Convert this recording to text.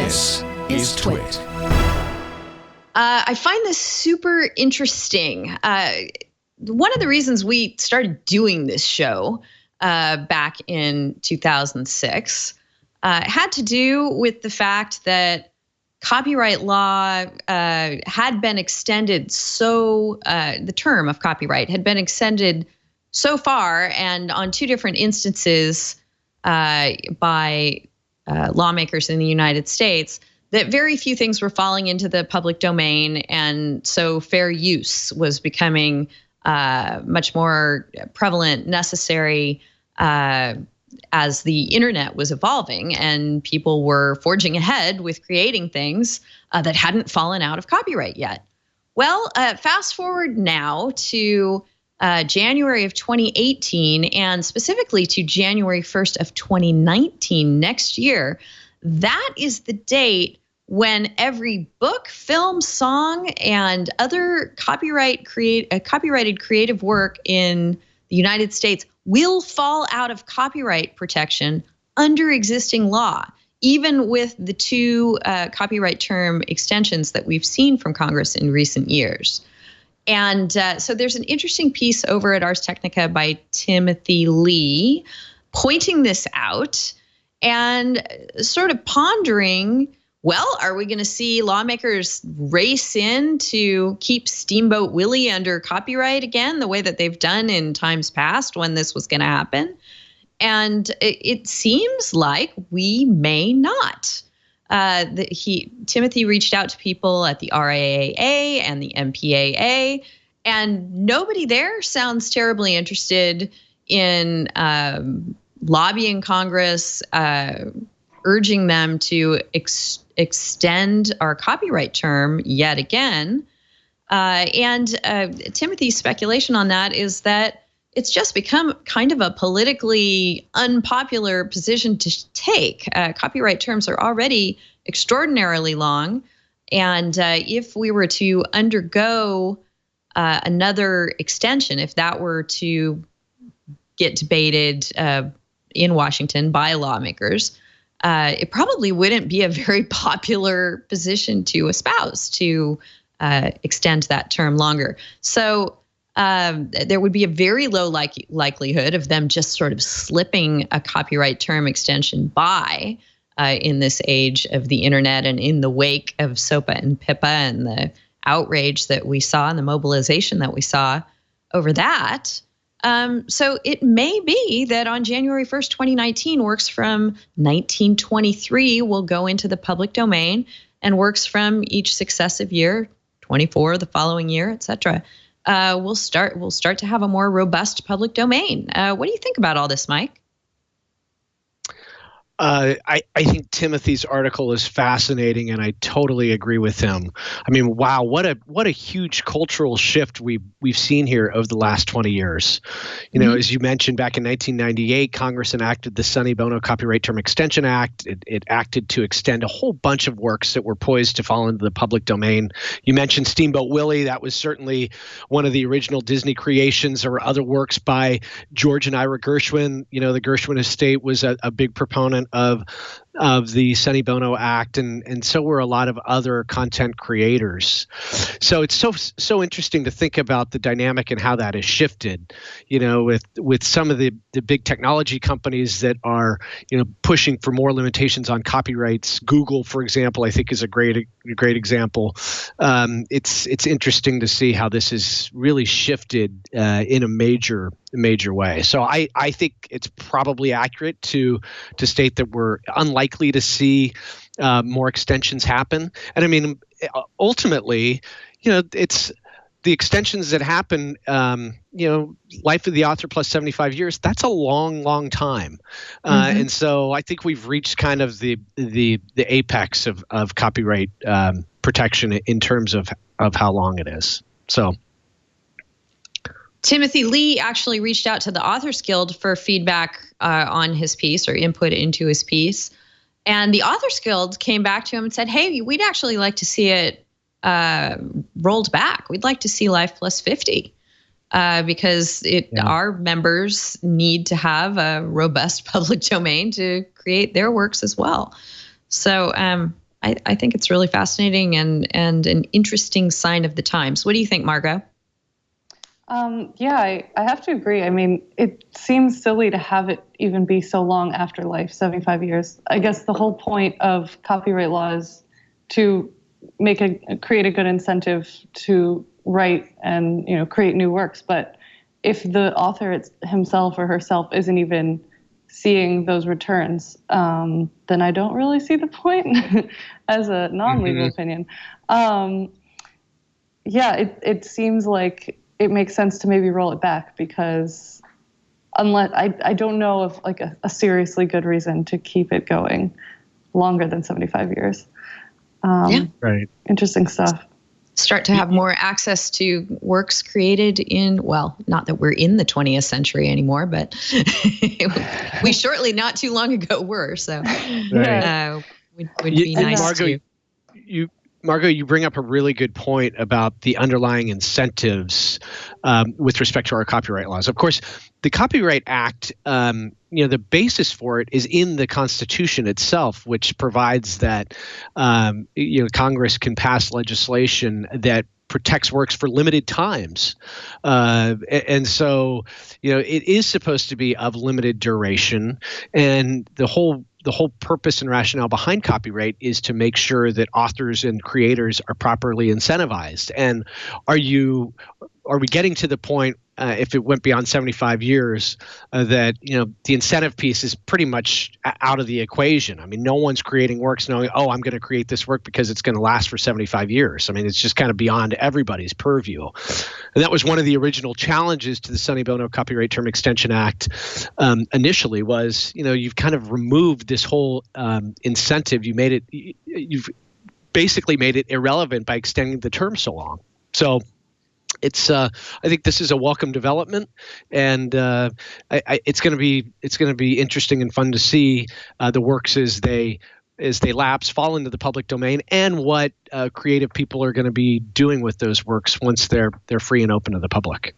This is TWiT. I find this super interesting. One of the reasons we started doing this show back in 2006 had to do with the fact that copyright law had been extended the term of copyright had been extended so far and on two different instances by lawmakers in the United States that very few things were falling into the public domain. And so fair use was becoming much more prevalent, necessary as the internet was evolving and people were forging ahead with creating things that hadn't fallen out of copyright yet. Well, fast forward now to January of 2018 and specifically to January 1st of 2019 next year. That is the date when every book, film, song, and other copyrighted creative work in the United States will fall out of copyright protection under existing law, even with the two copyright term extensions that we've seen from Congress in recent years. And so there's an interesting piece over at Ars Technica by Timothy Lee pointing this out and sort of pondering, well, are we going to see lawmakers race in to keep Steamboat Willie under copyright again, the way that they've done in times past when this was going to happen? And it seems like we may not. Timothy reached out to people at the RIAA and the MPAA, and nobody there sounds terribly interested in lobbying Congress, urging them to extend our copyright term yet again. And Timothy's speculation on that is that it's just become kind of a politically unpopular position to take. Copyright terms are already extraordinarily long. And if we were to undergo another extension, if that were to get debated in Washington by lawmakers, it probably wouldn't be a very popular position to espouse to extend that term longer. So there would be a very low likelihood of them just sort of slipping a copyright term extension by in this age of the internet and in the wake of SOPA and PIPA and the outrage that we saw and the mobilization that we saw over that. So it may be that on January 1st, 2019, works from 1923 will go into the public domain and works from each successive year, 24 the following year, et cetera. We'll start to have a more robust public domain. What do you think about all this, Mike? I think Timothy's article is fascinating, and I totally agree with him. I mean, wow, what a huge cultural shift we've seen here over the last 20 years. You know, as you mentioned, back in 1998, Congress enacted the Sonny Bono Copyright Term Extension Act. It acted to extend a whole bunch of works that were poised to fall into the public domain. You mentioned Steamboat Willie. That was certainly one of the original Disney creations. There were other works by George and Ira Gershwin. You know, the Gershwin estate was a big proponent of the Sonny Bono Act, and so were a lot of other content creators. So it's so interesting to think about the dynamic and how that has shifted. You know, with some of the big technology companies that are, you know, pushing for more limitations on copyrights. Google, for example, I think is a great example. It's interesting to see how this has really shifted in a major way. So I think it's probably accurate to state that we're unlikely to see more extensions happen. And I mean, ultimately, you know, it's the extensions that happen, you know, life of the author plus 75 years, that's a long time. And so I think we've reached kind of the apex of copyright protection in terms of how long it is. So Timothy Lee actually reached out to the Authors Guild for feedback on his piece or input into his piece. And the Authors Guild came back to him and said, hey, we'd actually like to see it rolled back. We'd like to see Life Plus 50 because our members need to have a robust public domain to create their works as well. So I think it's really fascinating and an interesting sign of the times. What do you think, Margot? Yeah, I have to agree. I mean, it seems silly to have it even be so long after life, 75 years. I guess the whole point of copyright law is to create a good incentive to write and, create new works. But if the author himself or herself isn't even seeing those returns, then I don't really see the point as a non-legal opinion. It seems like it makes sense to maybe roll it back, because unless I don't know of like a seriously good reason to keep it going longer than 75 years. Right. Interesting stuff. Start to have more access to works created in, well, not that we're in the 20th century anymore, but we shortly not too long ago were. So would be nice Margot, to. Margot, you bring up a really good point about the underlying incentives with respect to our copyright laws. Of course, the Copyright Act, the basis for it is in the Constitution itself, which provides that Congress can pass legislation that protects works for limited times. And so, it is supposed to be of limited duration. And the whole purpose and rationale behind copyright is to make sure that authors and creators are properly incentivized. And are we getting to the point, if it went beyond 75 years, that the incentive piece is pretty much out of the equation? I mean, no one's creating works knowing, oh, I'm going to create this work because it's going to last for 75 years. I mean, it's just kind of beyond everybody's purview. And that was one of the original challenges to the Sonny Bono Copyright Term Extension Act initially was, you've kind of removed this whole incentive. You've basically made it irrelevant by extending the term so long. So it's I think this is a welcome development, and it's going to be interesting and fun to see the works as they lapse, fall into the public domain, and what creative people are going to be doing with those works once they're free and open to the public.